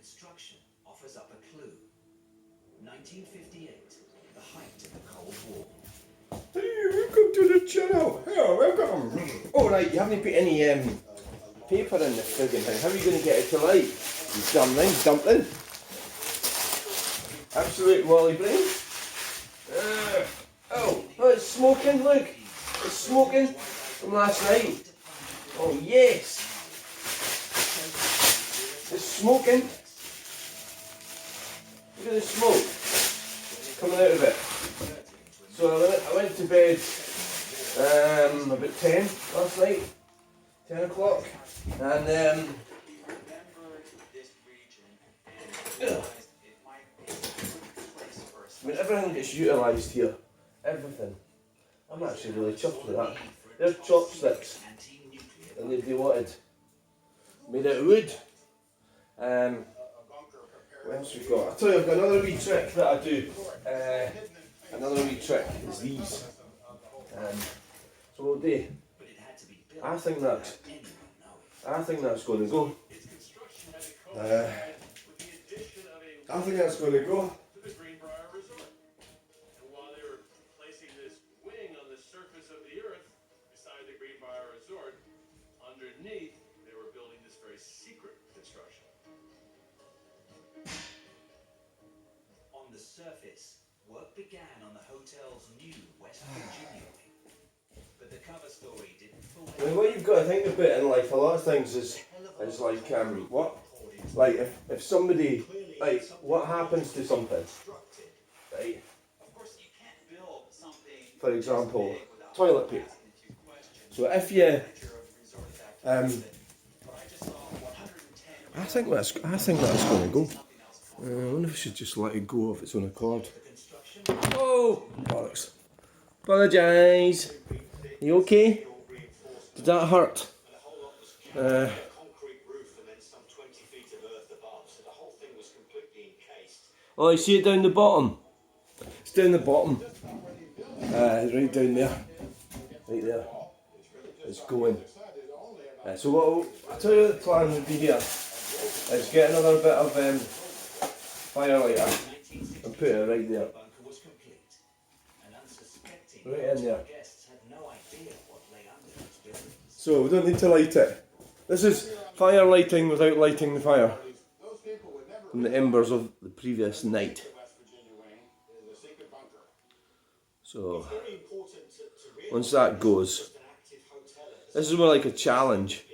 construction offers up a clue. 1958, the height of the Cold War. Hey, welcome to the channel. Oh, welcome. Oh, right, you haven't put any paper in the friggin' thing. How are you going to get it to light? You dumpling. Absolute wally brain. Oh, it's smoking, look. It's smoking from last night. Oh, yes. It's smoking. Look at the smoke coming out of it. So I went to bed about 10 last night, 10 o'clock, and I mean, everything gets utilised here, everything. I'm actually really chuffed with that. They're chopsticks that they wanted, made out of wood. What else we've got? I'll tell you, I've got another wee trick that I do. Another wee trick is these. So we'll do. I think that's going to go. I think that's going to go. Underneath, they were building this very secret construction. On the surface, work began on the hotel's new West Virginia wing. But the cover story didn't fully... I mean, what you've got to think about in life, a lot of things is like, what? Like, if somebody, like, what happens to something, right? For example, toilet paper. So if you... I think that's going to go. I wonder if I should just let it go of its own accord. Oh, bollocks! Apologise. You okay? Did that hurt? Oh, you see it down the bottom. It's down the bottom. Right down there. Right there. It's going. So what I'll tell you what the plan would be here is get another bit of firelighter and put it right there. Right in there. So we don't need to light it. This is fire lighting without lighting the fire from the embers of the previous night. So once that goes, this is more like a challenge.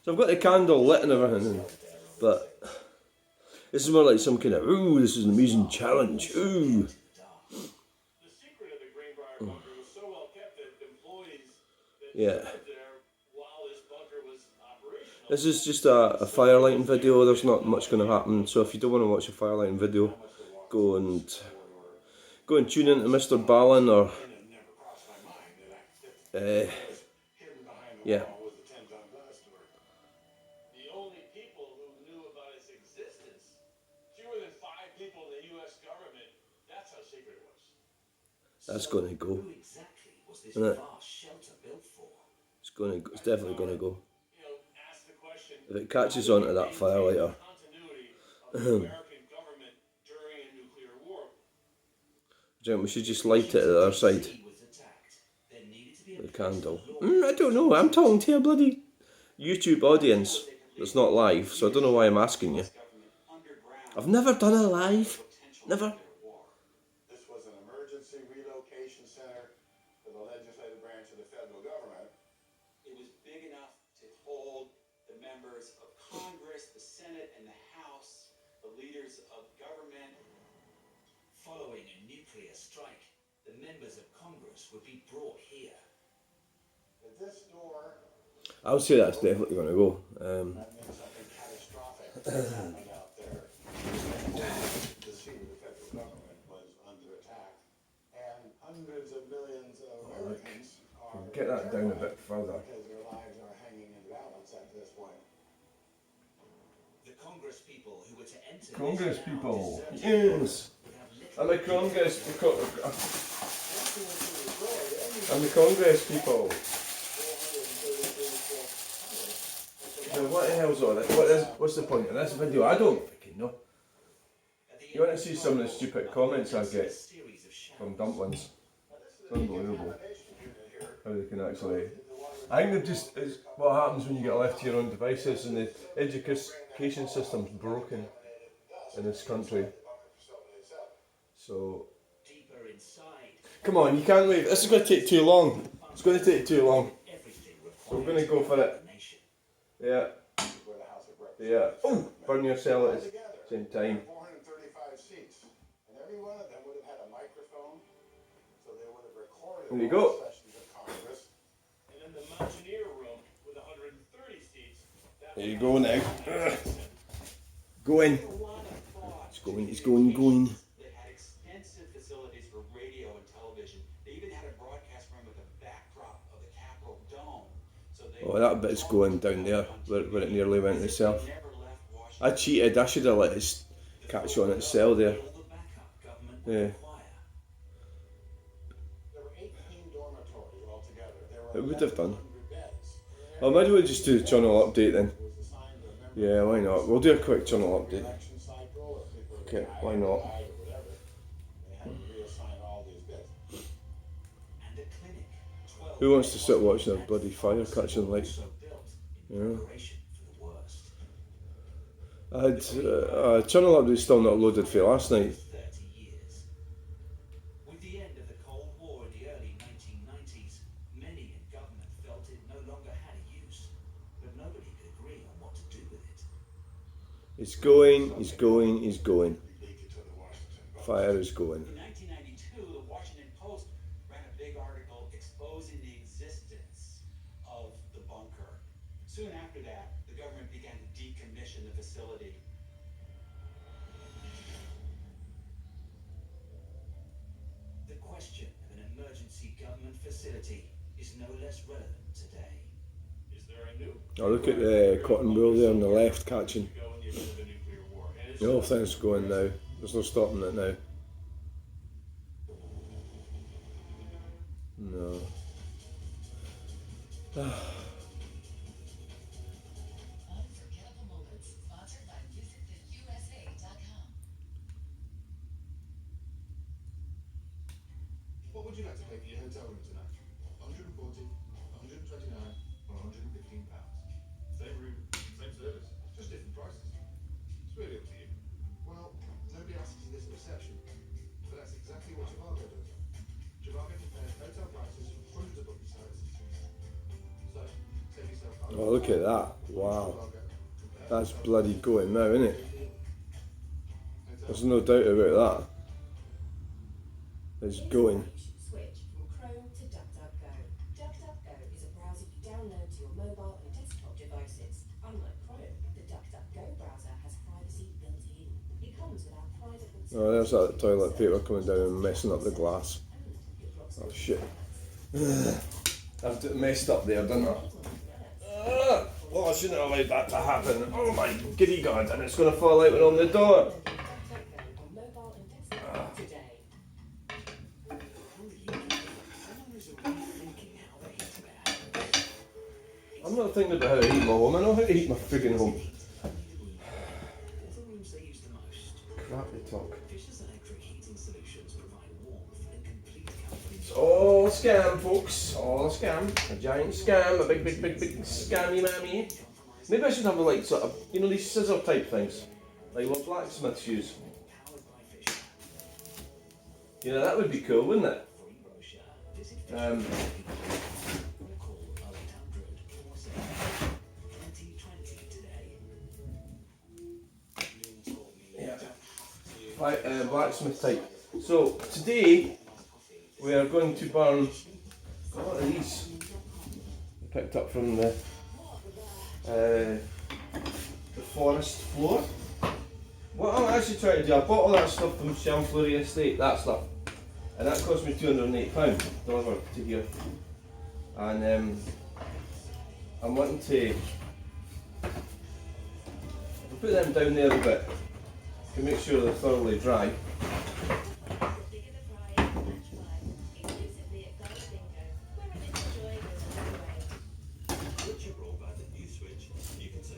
So I've got the candle lit and everything, but this is more like some kind of, ooh, this is an amazing challenge, ooh. Yeah. This is just a fire lighting video, there's not much going to happen, so if you don't want to watch a fire lighting video, go and tune into Mr. Ballen or... yeah. The only people who knew about its existence, fewer than 5 people in the US government, that's how secret it was. That's going to go. Who exactly was this Isn't it? vast shelter built for? It's definitely going to go. If it catches on to that firelighter. We should just light it at the other side. The candle. I don't know, I'm talking to a bloody YouTube audience that's not live, so I don't know why I'm asking you. I've never done a live. Never. This was an emergency relocation center for the legislative branch of the federal government. It was big enough to hold the members of Congress, the Senate, and the House, the leaders of government. Following a nuclear strike, the members of Congress would be brought here. This door, I would say that's definitely going to go. that means something catastrophic happened out there. The seat of the federal government was under attack, and hundreds of millions of Americans are Get that down a bit further. because their lives are hanging in the balance at this point. The Congress people who were to enter Congress this now people. deserted Yes. would have little I'm a Congress. I'm the Congress people. So what the hell's all this? What's the point of this video? I don't fucking know. You want to see some of the stupid comments I get from dumplings? It's unbelievable how they can actually. I think it's what happens when you get left to your own devices and the education system's broken in this country. So, come on, you can't wait. This is going to take too long. It's going to take too long. So we're going to go for it. Yeah. Yeah. Oh, burn your cell at the same time. 435 seats, and every one of them would have had a microphone, so they would have recorded There you all go. the sessions of Congress. And then the Mountaineer room with 130 seats. There you go now. Go in. A lot of thought. It's going. They had extensive facilities for radio and television. They even had a broadcast room with a backdrop of the Capitol Dome. So they Oh, that bit's going down there where it nearly went itself. never left Washington. I cheated. I should have let it catch on its cell there. Yeah. There were 18 dormitories altogether. There were It would have done. 1,100 beds. I might as well just do the channel update then. It was assigned to a member Yeah, why not? We'll do a quick channel update. election cycle, or people Okay, died why or not? died or whatever. They had to reassign all these beds. And a clinic. 12 Who wants to sit watching a bloody fire catching like? also built in Yeah. preparation for the worst. I had channel update still not loaded for last night. 30 years. With the end of the Cold War in the early 1990s, many in government felt it no longer had a use, but nobody could agree on what to do with it. He's going. Leak it to the Washington Post. Fire is going. In 1992, the Washington Post ran a big article exposing the existence of the bunker. Soon after that, the government began to decommission the facility. The question of an emergency government facility is no less relevant today. Is there a new Oh, look at the cotton wool there on the left catching. go in the event of a nuclear war? And it's The whole thing's going now. There's no stopping it now. No. Unforgettable moments, sponsored by visittheusa.com. What would you like to pay for your hotel room tonight? 140, 129, or 115 pounds? same room, same service. Just different prices. It's really up to you. Well, nobody asks you this at reception, but that's exactly what Trivago does. Trivago compares hotel prices from hundreds of booking sites. So, save yourself Oh, look at that. Wow. That's bloody going now, isn't it? There's no doubt about that. It's going. Switch from Chrome to DuckDuckGo. DuckDuckGo is a browser you download to your mobile and desktop devices. Unlike Chrome, the DuckDuckGo browser has privacy built in. It comes with our private and Oh, there's that toilet paper coming down and messing up the glass. Oh shit. I've messed up there, didn't I? Well, I shouldn't have allowed that to happen. Oh my giddy god, and it's going to fall out when I'm on the door. DuckDuckGo on mobile and desktop today. I'm not thinking about how to heat my home, I know how to heat my friggin' home. The rooms they use the most. Crap they talk. Fisher's Electric Heating Solutions provide warmth and complete comfort. It's all a scam, folks. All a scam. A giant scam. A big scammy mammy. Maybe I should have like sort of, you know, these scissor type things. Like what blacksmiths use. Powered by Fisher. You know, that would be cool, wouldn't it? For e-brochure, visit Um, Fisher. Or call 0800 47 2020 today. Yeah. Blacksmith type. So, today we are going to burn a lot of these. I picked up from the forest floor. What I'm actually trying to do, I bought all that stuff from Shelmflurry Estate, that stuff. And that cost me £208 delivered to here. And I'm wanting to put them down there a bit to make sure they're thoroughly dry. Bigger the prize, match five. Exclusively at Dollar Bingo, where a little joy goes a long way. Switch your broadband at New Switch. You can save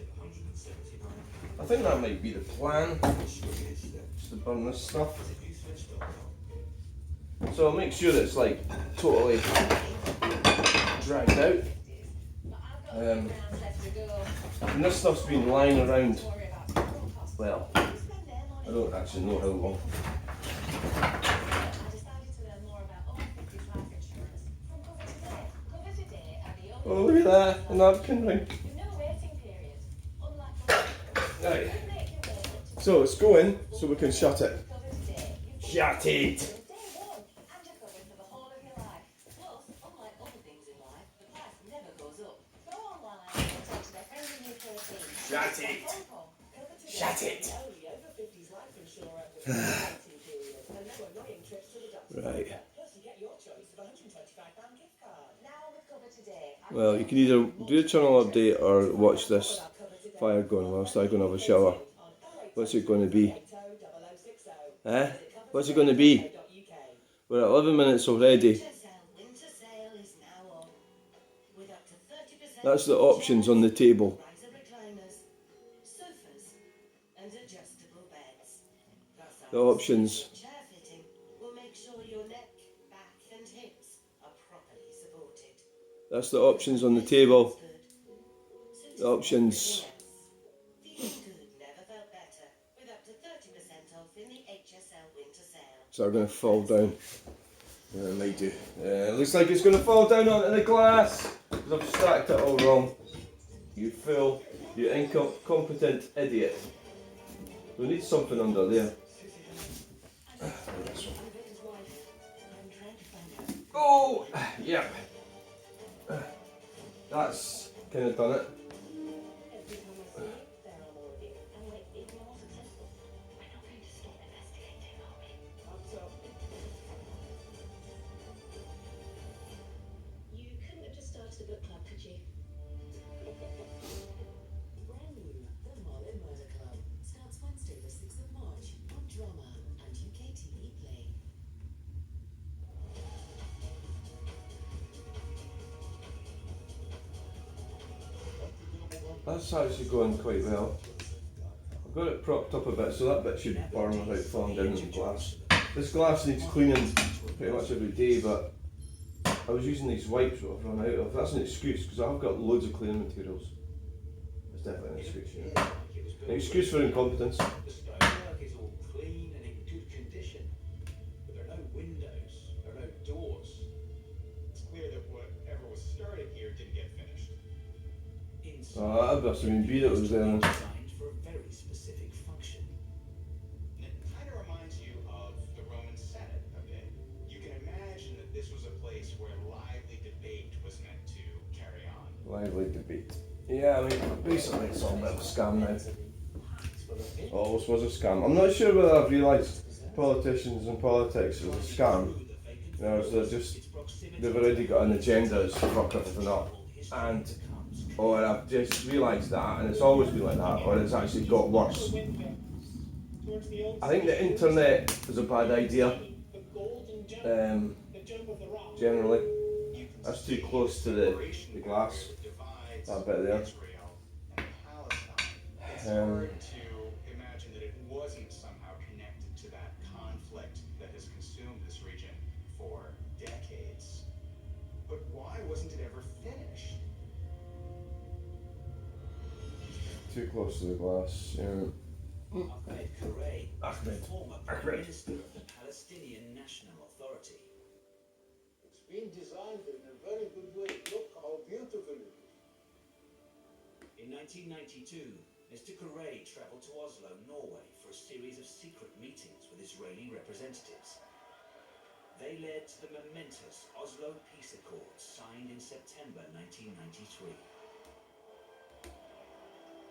that might be the plan. Just to burn this stuff. So make sure it's like totally dragged out. And this stuff's been lying around, well, I don't actually know how long. Oh, look at that, a napkin ring. Right, so it's going, so we can shut it. Shut it! Shut it! Shut it! Right. Well, you can either do a channel update or watch this fire going whilst I go and have a shower. What's it going to be? Eh? What's it going to be? We're at 11 minutes already. That's the options on the table. The options. That's the options on the table. The options. So I'm going to fall down. Yeah, it might do. Looks like it's going to fall down onto the glass because I've stacked it all wrong. You fool. You incompetent idiot. We need something under there. Oh! Yeah. That's kind of done it. You couldn't have just started a book club, could you? Brand new, the Marlin Murder Club starts Wednesday the 6th of March on Drama and UKTV Play. That's actually going quite well. I've got it propped up a bit so that bit should burn without falling down in the glass. This glass needs cleaning pretty much every day, but I was using these wipes that I've run out of. That's an excuse because I've got loads of cleaning materials. It's definitely an excuse, yeah. An excuse for incompetence. The stonework is all clean and in good condition, but there are no windows, there are no doors. It's clear that whatever was started here didn't get finished. Oh, that must have been beer that was there then. Designed for a very specific function. And it kind of reminds you of the Roman Senate a bit. You can imagine that this was a place where lively debate was meant to carry on. Lively debate. Yeah, I mean, basically it's all a bit of a scam now. Always was a scam. I'm not sure whether I've realised politicians and politics is a scam. You know, they're just, they've already got an agenda to fuck everything up. And, or I've just realised that, and it's always been like that, or it's actually got worse. I think the internet is a bad idea. Generally. That's too close to the glass. That bit there. It's hard to imagine that it wasn't somehow connected to that conflict that has consumed this region for decades. But why wasn't it ever finished? Too close to the glass, yeah. Ahmed Kuray, Ahmed. former Ahmed. Prime Minister of the Palestinian National Authority. It's been designed in a very good way. Look how beautiful it is. In 1992, Mr. Kuray travelled to Oslo, Norway for a series of secret meetings with Israeli representatives. They led to the momentous Oslo Peace Accords signed in September 1993.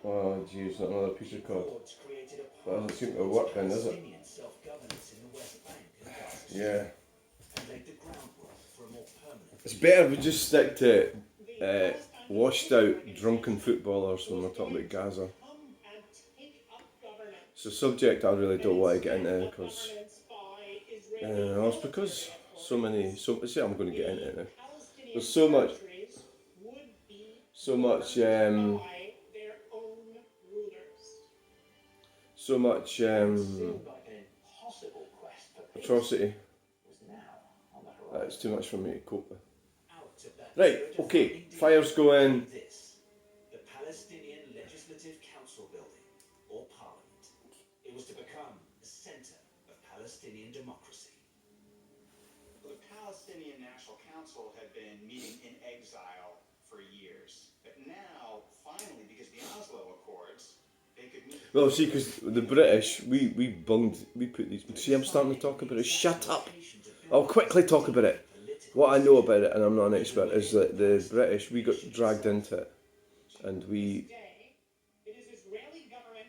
Oh jeez, not another piece of code. Accords created a That doesn't seem to work then, does it? Palestinian self-governance in the West Bank and Gaza, Yeah. and laid the groundwork for a more permanent. It's better if we just stick to washed out drunken footballers when we're talking about Gaza. It's a subject I really don't want to get into because it's because so see, I'm going to get into it now. There's so much so much Seemed like an impossible quest for peace atrocity. was now on the It's horizon. too much for me to cope with. Out of that Right, spirit of okay, finding fire's deal going. came this, the Palestinian Legislative Council building, or Parliament. It was to become the centre of Palestinian democracy. The Palestinian National Council had been meeting in exile for years. But now, finally, because of the Oslo Accords, they could meet. Well, see, because the British, we put these. See, I'm starting to talk about it. Shut up! I'll quickly talk about it. What I know about it, and I'm not an expert, is that the British, we got dragged into it, and we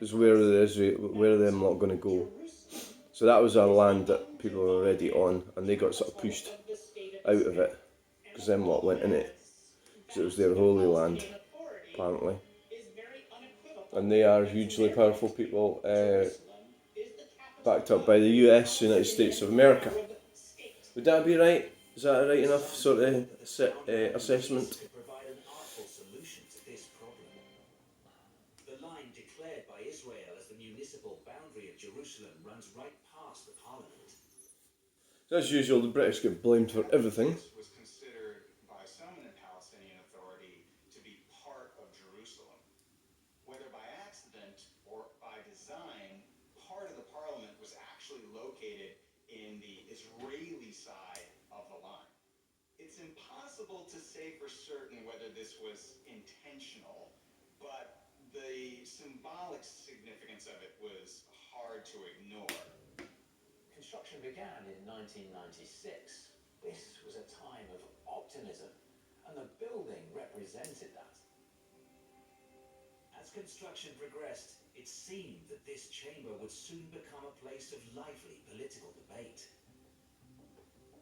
is where them lot going to go. So that was our land that people were already on, and they got sort of pushed out of it because them lot went in it because it was their holy land, apparently. And they are hugely powerful people, backed up by the US, United States of America. Would that be right? Is that a right enough sort of assessment? To provide an artful solution to this problem. The line declared by Israel as the municipal boundary of Jerusalem runs right past the parliament. As usual, the British get blamed for everything. This was considered by some in the Palestinian Authority to be part of Jerusalem. Whether by accident or by design, part of the parliament was actually located in the Israeli side of the line. It's impossible to say for certain whether this was intentional, but the symbolic significance of it was hard to ignore. Construction began in 1996. This was a time of optimism, and the building represented that. As construction progressed, it seemed that this chamber would soon become a place of lively political debate.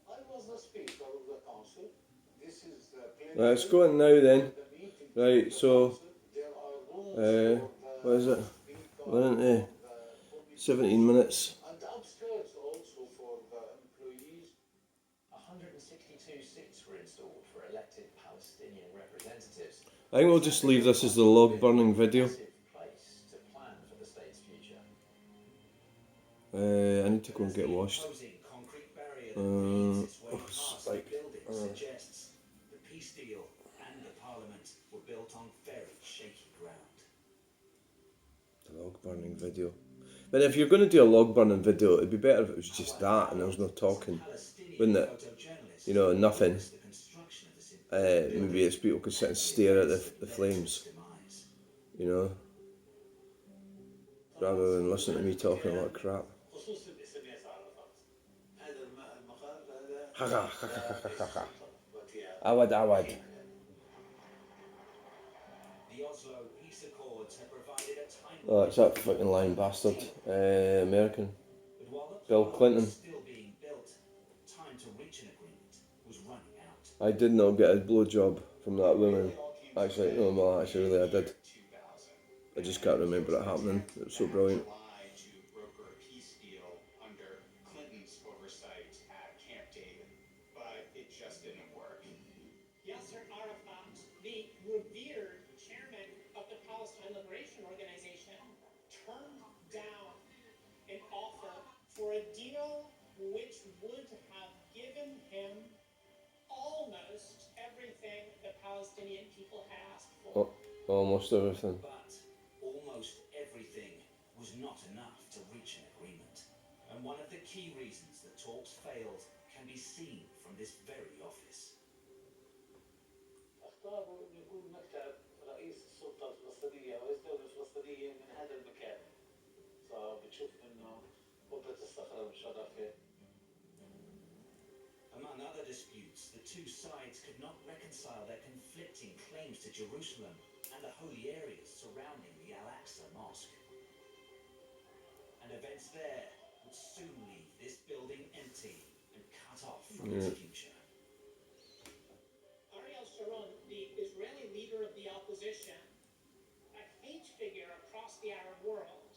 I was the speaker of the council. This is the Let's go on now then. the meeting. Right, so There are rooms what is it? speaker We're into of the 17 minutes. and upstairs also for the employees. 162 seats were installed for elected Palestinian representatives. I think we'll just leave this as the log burning video. Massive place to plan for the state's future. I need to go and get washed. Imposing concrete barrier that reads its way past the spike. building suggests the peace deal and the parliament were built on very shaky ground. The log burning video. But if you're going to do a log burning video, it'd be better if it was just that and there was no talking, wouldn't it? You know, nothing. The construction of this Maybe it's people could sit and stare at the flames, demise. you know, rather than listen to me talking a lot of crap. خصوص الاس عرفات. هذا المقال هذا Ha ha ha. Awad. The Oslo Peace Accords had provided a time Oh, it's that fucking lying bastard, American. but while the Bill parliament Clinton. was still being built, time to reach an agreement was running out. I did not get a blowjob from that woman. Actually, no, well, actually, really, I did. 2000. I just can't remember it happening. It was so brilliant. July to broker a peace deal under Clinton's oversight at Camp David, but it just didn't work. Yasser Arafat, the revered chairman of the Palestine Liberation Organization, turned down an offer for a deal which would have given him almost everything the Palestinian people had asked for. Almost everything. But almost everything was not enough to reach an agreement. And one of the key reasons that talks failed can be seen from this very office. اختاروا انه يكون مكتب رئيس السلطه الفلسطينيه او رئيس الدوله الفلسطينيه من هذا المكان. فبتشوف انه قبه الصخره والشرفه. Among other disputes, the two sides could not reconcile their conflicting claims to Jerusalem and the holy areas surrounding the Al-Aqsa Mosque. And events there would soon leave this building empty and cut off from its future. Ariel Sharon, the Israeli leader of the opposition, a hate figure across the Arab world,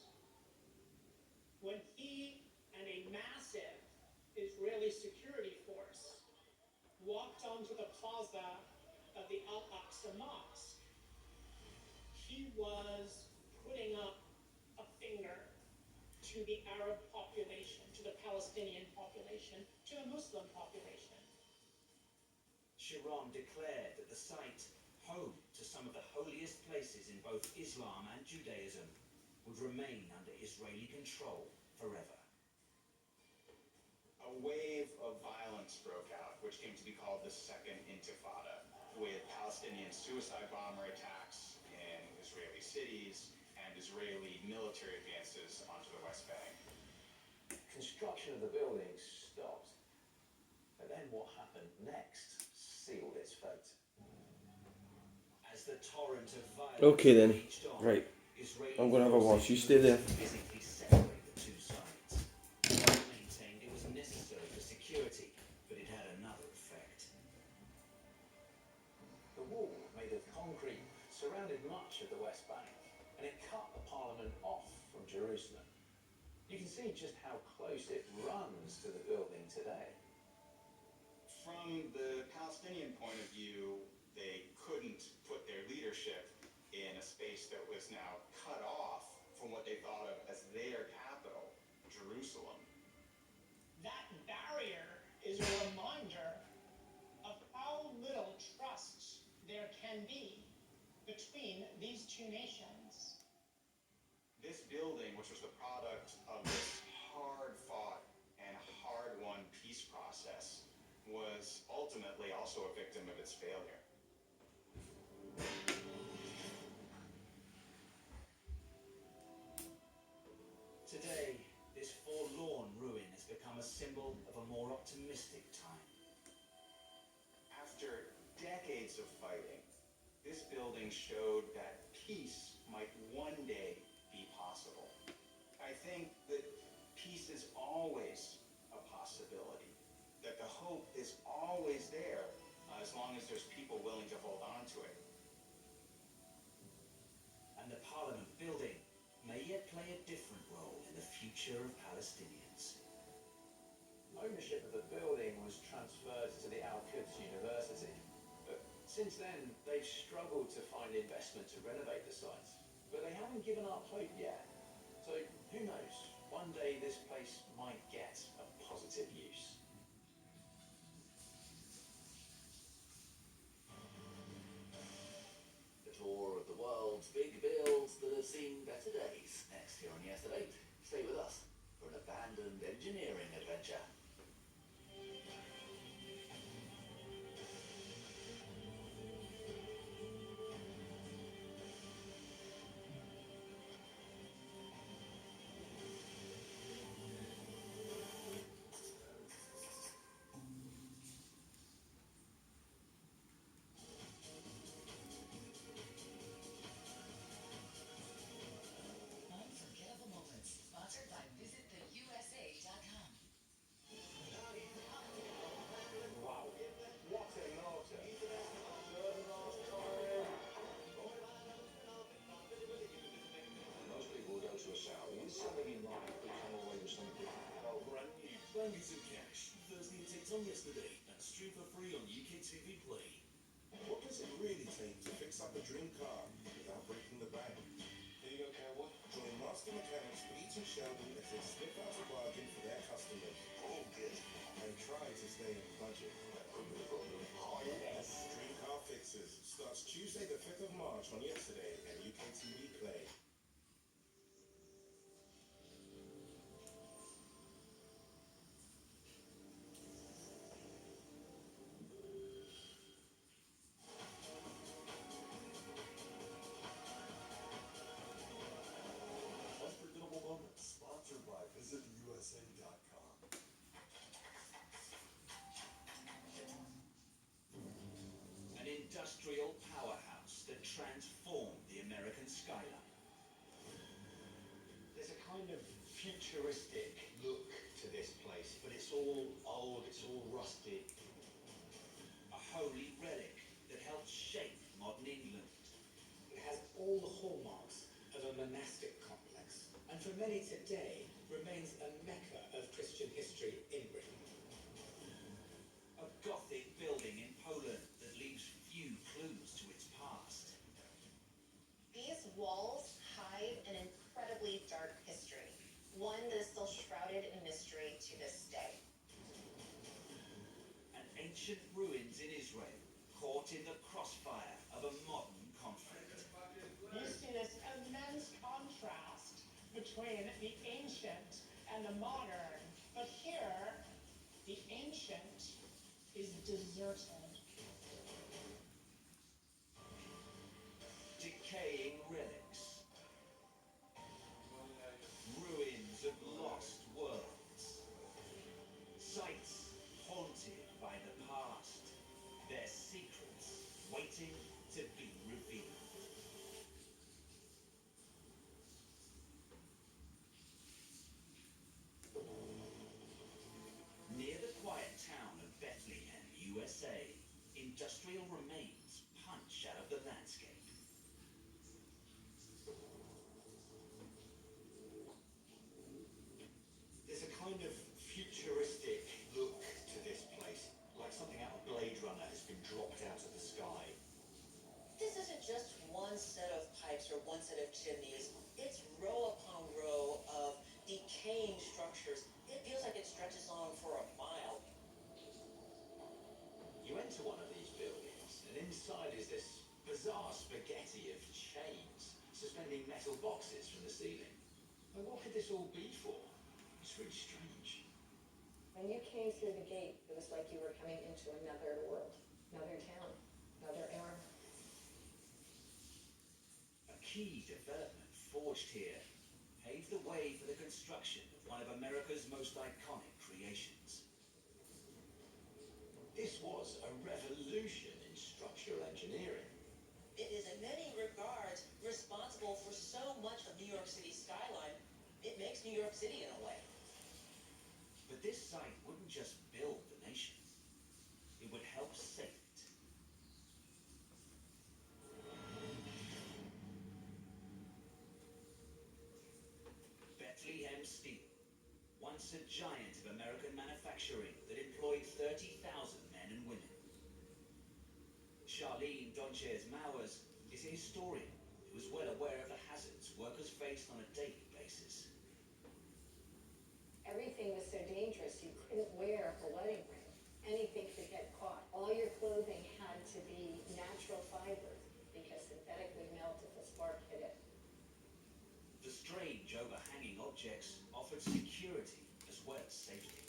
when he and a massive Israeli security force walked onto the plaza of the Al-Aqsa Mosque, he was putting up a finger to the Arab population, to the Palestinian population, to the Muslim population. Sharon declared that the site, home to some of the holiest places in both Islam and Judaism, would remain under Israeli control forever. A wave of violence broke out, which came to be called the Second Intifada, with Palestinian suicide bomber attacks in Israeli cities and Israeli military advances onto the West Bank. Construction of the building stopped. But then what happened next sealed its fate. As the torrent of violence Okay then. raged on, Right. Israeli I'm gonna have a forces watch. You stay there. physically separate the two sides. One maintained it was necessary for security, but it had another effect. The wall, made of concrete, surrounded much of the West Bank, and it cut the parliament off from Jerusalem. You can see just how close it runs to the building today. From the Palestinian point of view, they couldn't put their leadership in a space that was now cut off from what they thought of as their capital, Jerusalem. That barrier is a reminder of how little trust there can be between these two nations. This building, which was the product of this hard-fought and hard-won peace process, was ultimately also a victim of its failure. Today, this forlorn ruin has become a symbol of a more optimistic time. After decades of fighting, this building showed that peace might one day be possible. I think that peace is always a possibility, that the hope is always there, as long as there's people willing to hold on to it. And the Parliament building may yet play a different role in the future of Palestinians. Ownership of the building was transferred to the Al-Quds University, but since then they've struggled to find investment to renovate the site. But they haven't given up hope yet. So who knows, one day this place might get a positive use. The tour of the world's big builds that have seen better days. Next here on Yesterday, stay with us for an abandoned engineering adventure. Unforgettable moments, sponsored by visittheusa.com. Wow, what a martyr. Most people go to a Saudi and something in life they come away with something brand new. Bangers of Cash, Thursday and takes on Yesterday, and stream for free on UK TV Play. What does it really take to fix up a dream car without breaking the bank? Here you go, cowboy. Join Master Mechanics Pete and Sheldon as they sniff out a bargain for their customers. Oh, good. And try to stay in budget. That could be a problem. Oh, yes. Dream Car Fixes starts Tuesday the 5th of March on Yesterday and UK TV Play. Unforgettable moments, sponsored by visittheusa.com. An industrial powerhouse that transformed the American skyline. There's a kind of futuristic look to this place, but it's all old, it's all rusted. A holy relic that helped shape modern England. It has all the hallmarks of a monastic complex, and for many today remains a mecca of Christian history in Britain. A Gothic building in Poland that leaves few clues to its past. These walls hide an incredibly dark history, one shrouded in mystery to this day. And ancient ruins in Israel, caught in the crossfire of a modern conflict. You see this immense contrast between the ancient and the modern, but here, the ancient is deserted. Decaying relics. Ruins of lost worlds. Sites haunted by the past. Their secrets waiting to be revealed. Near the quiet town of Bethlehem, USA, industrial remains punch out of the landscape. There's a kind of futuristic look to this place, like something out of Blade Runner has been dropped out of the sky. This isn't just one set of pipes or one set of chimneys. It's row upon row of decaying structures. It feels like it stretches on for a mile. You enter one of these buildings, and inside is this bizarre spaghetti of chains suspending metal boxes from the ceiling. But what could this all be for? It's really strange. When you came through the gate, it was like you were coming into another world, another town, another era. A key development forged here paved the way for the construction of one of America's most iconic creations. This was a revolution in structural engineering. It is in many regards responsible for so much of New York City's skyline. It makes New York City in a way. But this site wouldn't just build the nation. It would help save it. Bethlehem Steel, once a giant of American manufacturing that employed 30,000 men and women. Charlene Donchez-Mowers is a historian who is well aware of the hazards workers faced on a daily basis. Everything was so dangerous, you couldn't wear a wedding ring. Anything could get caught. All your clothing had to be natural fibers because synthetic would melt if a spark hit it. The strange overhanging objects offered security as well as safety.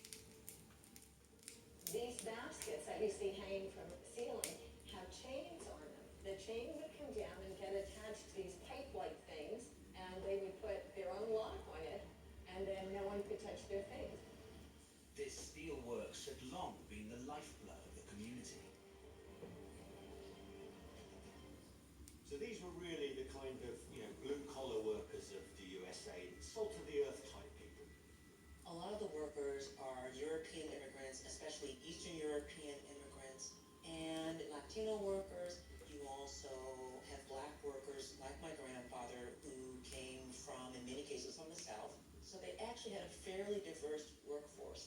These baskets that you see hanging from the ceiling have chains on them. The chain would come down and get attached to these pipe-like things, and they would put their own lock on it, and then no one could touch their things. This steelworks had long been the lifeblood of the community. So these were really the kind of, blue-collar workers of the USA, salt-of-the-earth type people. A lot of the workers are European immigrants, especially Eastern European immigrants, and Latino workers. You also have black workers, like my grandfather, who came from, in many cases, from the South. So they actually had a fairly diverse workforce.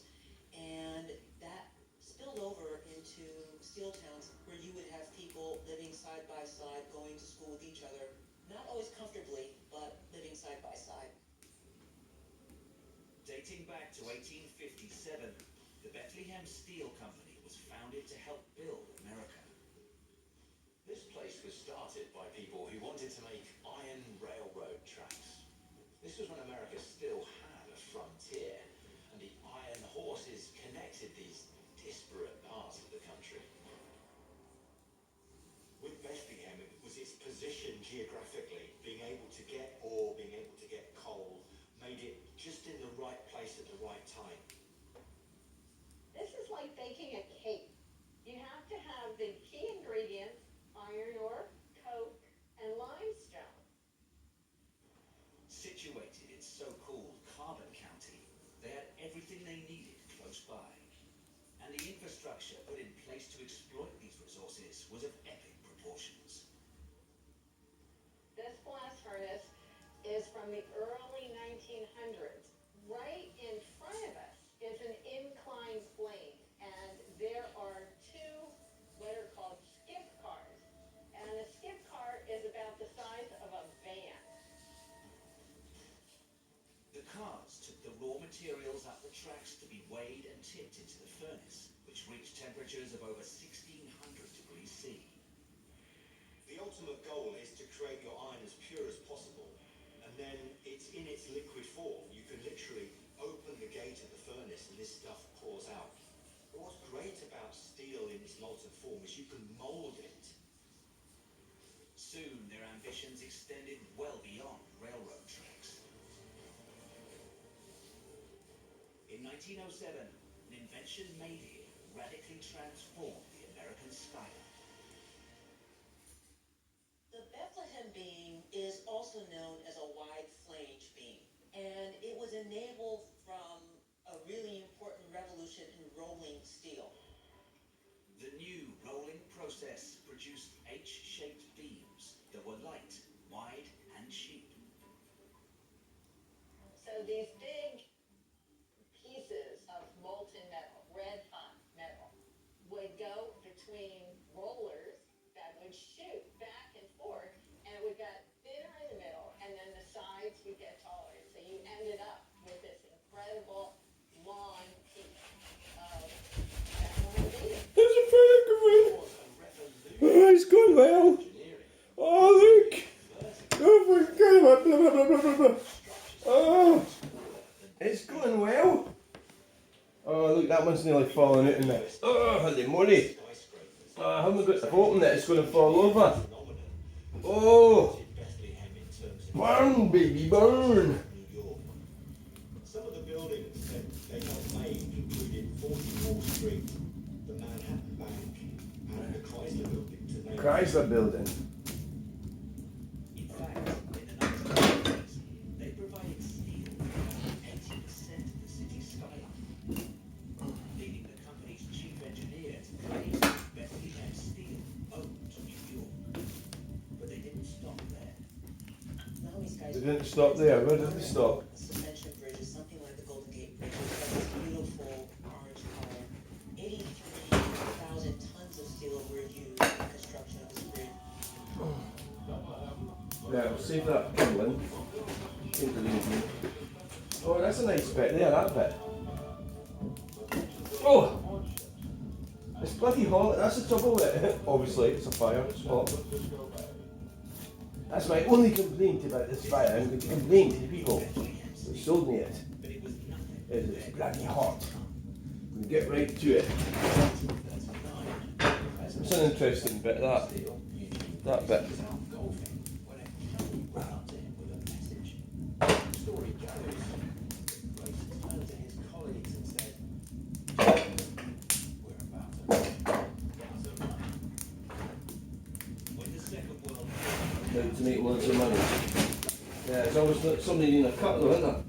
And that spilled over into steel towns where you would have people living side by side, going to school with each other, not always comfortably, but living side by side. Dating back to 1857, the Bethlehem Steel Company was founded to help build America. This place was started by people who wanted to make iron railroad tracks. This was when America still had a frontier, and the iron horses connected these disparate parts of the country. With Bethlehem, it was its position geographically, being able to get ore, being able to get coal, made it just in the right place at the right time. This is like baking a cake. You have to have the key ingredients, iron ore, coke, and limestone. Situated in so-called Carbon County, they had everything they needed close by. And the infrastructure put in place to exploit these resources was of epic proportions. This blast furnace is from the early 1900s. Right in front of us is an inclined plane, and there are two what are called skip cars. And a skip car is about the size of a van. The cars took the raw materials up the tracks to be weighed and tipped into the furnace, which reached temperatures of over 1600 degrees C. The ultimate goal is to create your iron as pure as possible, and then it's in its liquid form. You can literally open the gate of the furnace and this stuff pours out. But what's great about steel in its molten form is you can mold it. Soon their ambitions extended well beyond railroad tracks. In 1907, an invention made here radically transformed the American skyline. The Bethlehem beam is also known as a wide flange beam, and it was enabled from a really important revolution in rolling steel. The new rolling process produced H-shaped beams that were light, wide, and cheap. So these big pieces of molten metal, red hot metal, would go between rollers that would shoot back and forth, and it would get thinner in the middle, and then the sides would get taller. So you ended up with this incredible long piece of Bethlehem beam. There's a penguin! Oh, it's going well! Oh, look! Oh my god! Blah, blah, blah, blah, blah. Oh! It's going well! Oh, look, that one's nearly falling out in there. Oh, holy moly! Oh, I haven't got the bottom that it's going to fall over. Oh! Burn, baby, burn! Some of the buildings that they helped make included 40 Wall Street, the Manhattan Bank, and the Chrysler Building, to name Chrysler building. In fact, in the 1980s, they provided steel for about 80% of the city's skyline, leading the company's chief engineer to claim Bethlehem Steel owned New York. But they didn't stop there. Now these guys They didn't stop there. Where did they stop? Suspension bridge is something like the Golden Gate Bridge. It's got this beautiful orange color. 83,000 tons of steel were used in the construction of this bridge. Yeah, we'll save that England. Into the evening. Oh, that's a nice bit there, that bit. Oh! It's bloody hot. That's the trouble with it. Obviously, it's a fire. It's hot. That's my only complaint about this fire. I'm going to complain to the people who sold me it. It's bloody hot. I'm going to get right to it. It's an interesting bit, that. That bit. To make loads of money. Yeah, there's always somebody needing a cut though, isn't there?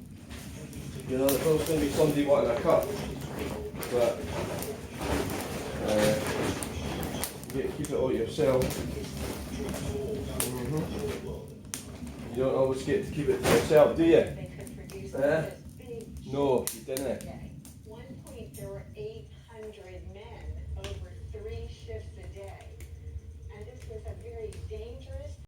You know, there's always going to be somebody wanting a cut. But you keep it all yourself. You don't always get to keep it to yourself, do you? They could produce this big No, you didn't. At one point, there were 800 men over 3 shifts a day. And this was a very dangerous